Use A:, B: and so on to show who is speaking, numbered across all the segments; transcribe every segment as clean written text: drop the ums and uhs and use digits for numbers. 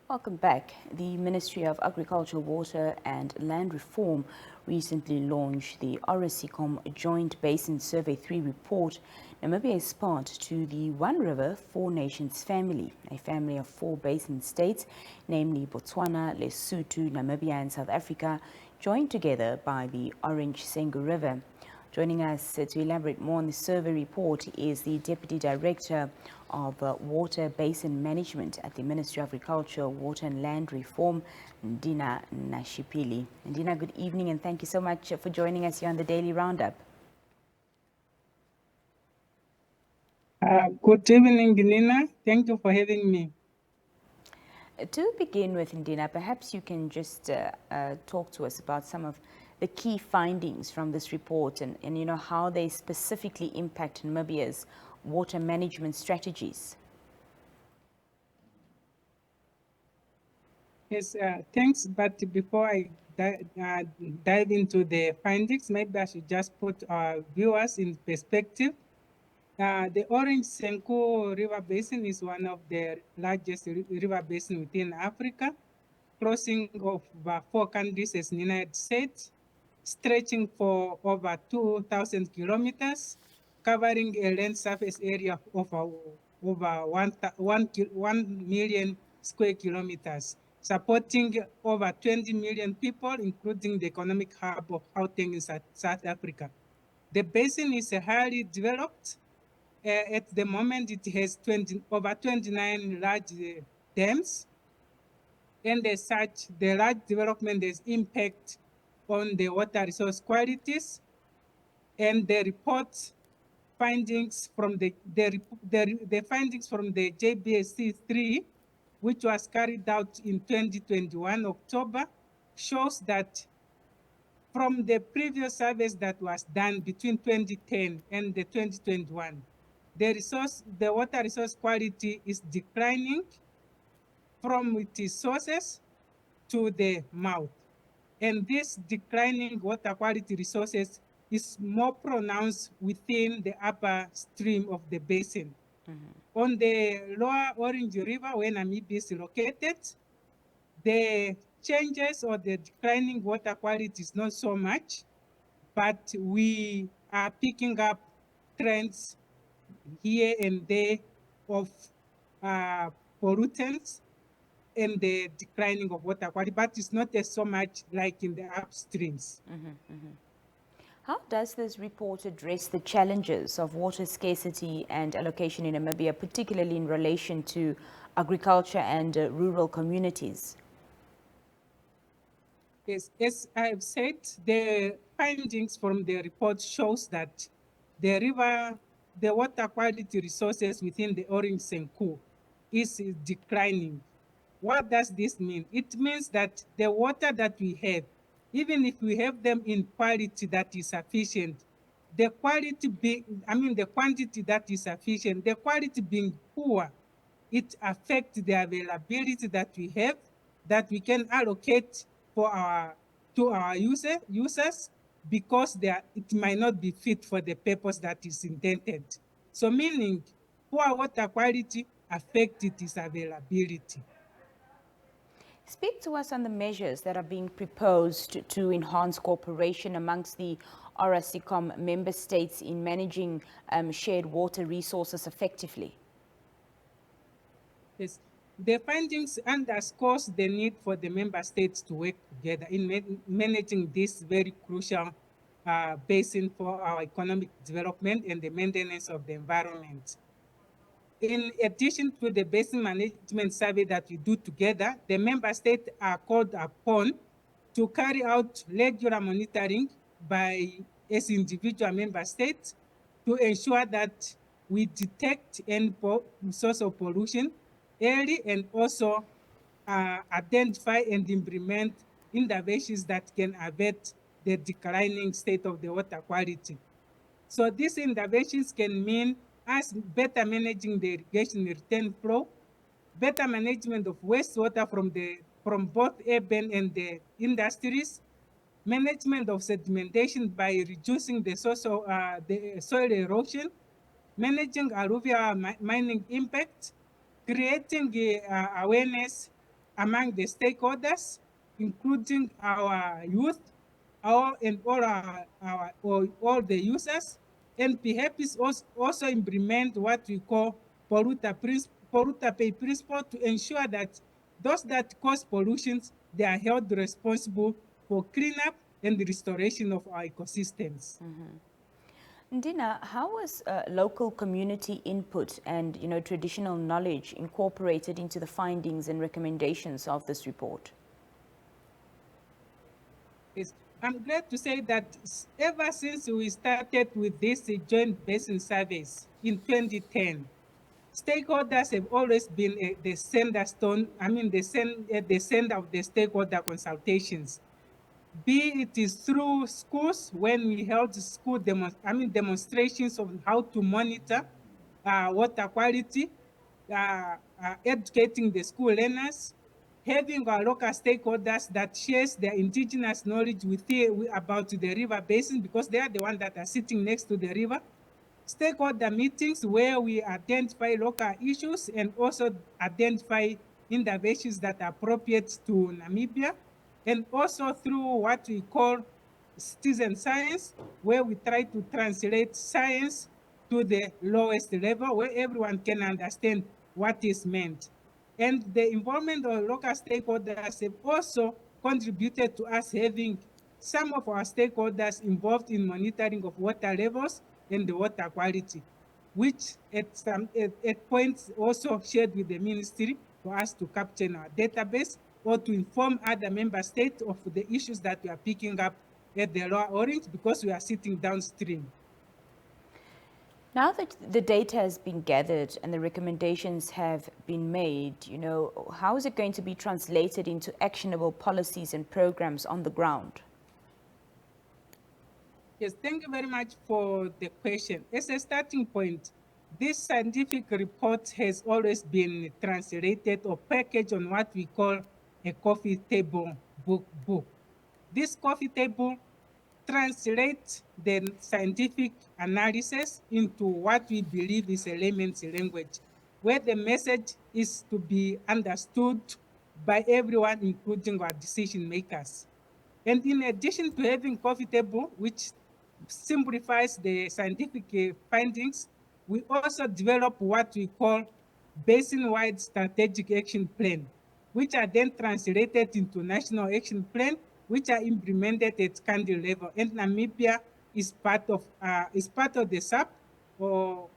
A: Welcome back. The Ministry of Agriculture, Water and Land Reform recently launched the ORASECOM Joint Basin Survey 3 report. Namibia is part to the One River, Four Nations family, a family of 4 basin states, namely Botswana, Lesotho, Namibia and South Africa, joined together by the Orange-Senqu River. Joining us to elaborate more on the survey report is the Deputy Director of Water Basin Management at the Ministry of Agriculture, Water and Land Reform, Ndina Nashipili. Ndina, good evening and thank you so much for joining us here on the Daily Roundup.
B: Good evening, Ndina. Thank you for having me.
A: To begin with, Ndina, perhaps you can just talk to us about some of the key findings from this report and how they specifically impact Namibia's water management strategies.
B: Yes, thanks. But before I dive into the findings, maybe I should just put our viewers in perspective. The Orange-Senqu River Basin is one of the largest river basins within Africa, crossing over 4 countries, as Nina had said, stretching for over 2,000 kilometers, covering a land surface area of over 1 million square kilometers, supporting over 20 million people, including the economic hub of Gauteng in South Africa. The basin is highly developed. At the moment, it has over 29 large dams, and as such, the large development has impact on the water resource qualities, and the report findings from the findings from the JBSC3, which was carried out in 2021 October, shows that from the previous surveys that was done between 2010 and the 2021, the water resource quality is declining from its sources to the mouth. And this declining water quality resources is more pronounced within the upper stream of the basin. On the lower Orange River, where Namibia is located, the changes or the declining water quality is not so much, but we are picking up trends here and there of pollutants and the declining of water quality, but it's not as so much like in the upstreams.
A: How does this report address the challenges of water scarcity and allocation in Namibia, particularly in relation to agriculture and rural communities?
B: Yes, as I've said, the findings from the report shows that the water quality resources within the Orange-Senqu is declining. What does this mean? It means that the water that we have, even if we have them in quality that is sufficient, the quantity that is sufficient, the quality being poor, it affects the availability that we have, that we can allocate to our users, because it might not be fit for the purpose that is intended. So meaning poor water quality affects its availability.
A: Speak to us on the measures that are being proposed to enhance cooperation amongst the ORASECOM member states in managing shared water resources effectively.
B: Yes, the findings underscores the need for the member states to work together in managing this very crucial basin for our economic development and the maintenance of the environment. In addition to the basin management survey that we do together, the member states are called upon to carry out regular monitoring as individual member states to ensure that we detect any source of pollution early and also identify and implement interventions that can avert the declining state of the water quality. So these interventions can mean us better managing the irrigation return flow, better management of wastewater from both urban and the industries, management of sedimentation by reducing the soil erosion, managing alluvial mining impact, creating awareness among the stakeholders, including our youth, all the users, and perhaps also implement what we call polluter pay principle to ensure that those that cause pollutions, they are held responsible for cleanup and the restoration of our ecosystems.
A: Ndina, how was local community input and traditional knowledge incorporated into the findings and recommendations of this report?
B: Yes, I'm glad to say that ever since we started with this joint basin surveys in 2010, stakeholders have always been the center of the stakeholder consultations. Be it is through schools when we held school demonstrations of how to monitor water quality, educating the school learners, having our local stakeholders that shares their indigenous knowledge about the river basin because they are the ones that are sitting next to the river. Stakeholder meetings where we identify local issues and also identify interventions that are appropriate to Namibia, and also through what we call citizen science, where we try to translate science to the lowest level where everyone can understand what is meant. And the involvement of local stakeholders have also contributed to us having some of our stakeholders involved in monitoring of water levels and the water quality, which at points also shared with the ministry for us to capture in our database or to inform other member states of the issues that we are picking up at the Lower Orange because we are sitting downstream.
A: Now that the data has been gathered and the recommendations have been made, how is it going to be translated into actionable policies and programs on the ground?
B: Yes, thank you very much for the question. As a starting point, this scientific report has always been translated or packaged on what we call a coffee table book. This coffee table translates the scientific analysis into what we believe is a layman's language, where the message is to be understood by everyone, including our decision makers. And in addition to having coffee table, which simplifies the scientific findings, we also develop what we call basin-wide strategic action plan, which are then translated into national action plan, which are implemented at country level. And Namibia is part of the SAP or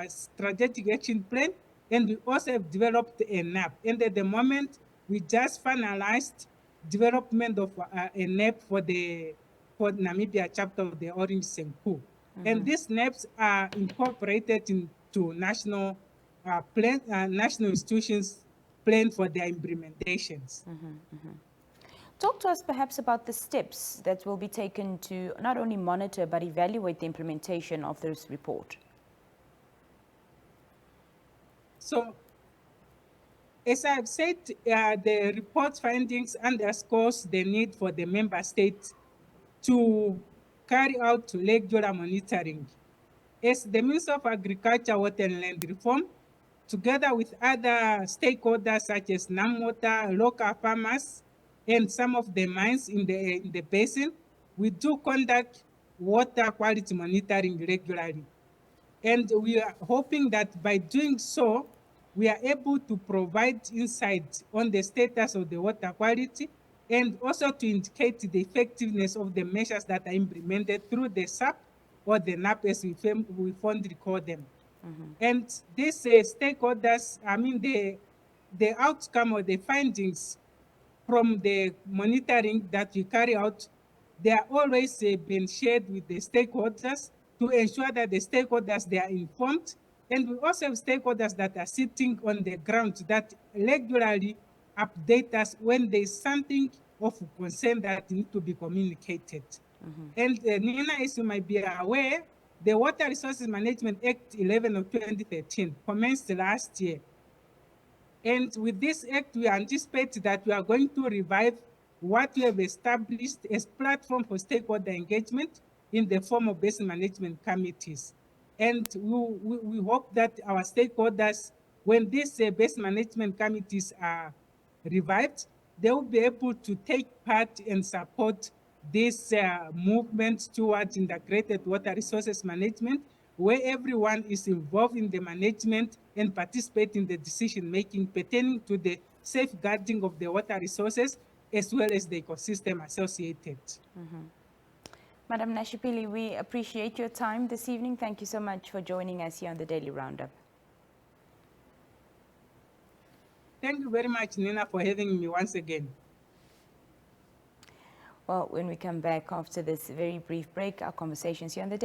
B: strategic action plan, and we also have developed a NAP. And at the moment, we just finalized development of a NAP for Namibia chapter of the Orange-Senqu. And these NAPs are incorporated into national national institutions plan for their implementations.
A: Talk to us perhaps about the steps that will be taken to not only monitor but evaluate the implementation of this report.
B: So, as I've said, the report findings underscores the need for the member states to carry out regular monitoring. As the Minister of Agriculture, Water and Land Reform, together with other stakeholders such as NAMWater, local farmers, and some of the mines in the basin, we do conduct water quality monitoring regularly. And we are hoping that by doing so, we are able to provide insight on the status of the water quality and also to indicate the effectiveness of the measures that are implemented through the SAP or the NAP as we fondly call them. And these stakeholders, the outcome or the findings from the monitoring that we carry out, they are always being shared with the stakeholders to ensure that the stakeholders, they are informed. And we also have stakeholders that are sitting on the ground that regularly update us when there is something of concern that needs to be communicated. And Nina, as you might be aware, the Water Resources Management Act 11 of 2013 commenced last year. And with this act, we anticipate that we are going to revive what we have established as platform for stakeholder engagement in the form of basin management committees. And we hope that our stakeholders, when these basin management committees are revived, they will be able to take part and support this movement towards integrated water resources management, where everyone is involved in the management and participate in the decision-making pertaining to the safeguarding of the water resources as well as the ecosystem associated.
A: Madam Nashipili, we appreciate your time this evening. Thank you so much for joining us here on the Daily Roundup.
B: Thank you very much, Nina, for having me once again.
A: Well, when we come back after this very brief break, our conversations here on the Daily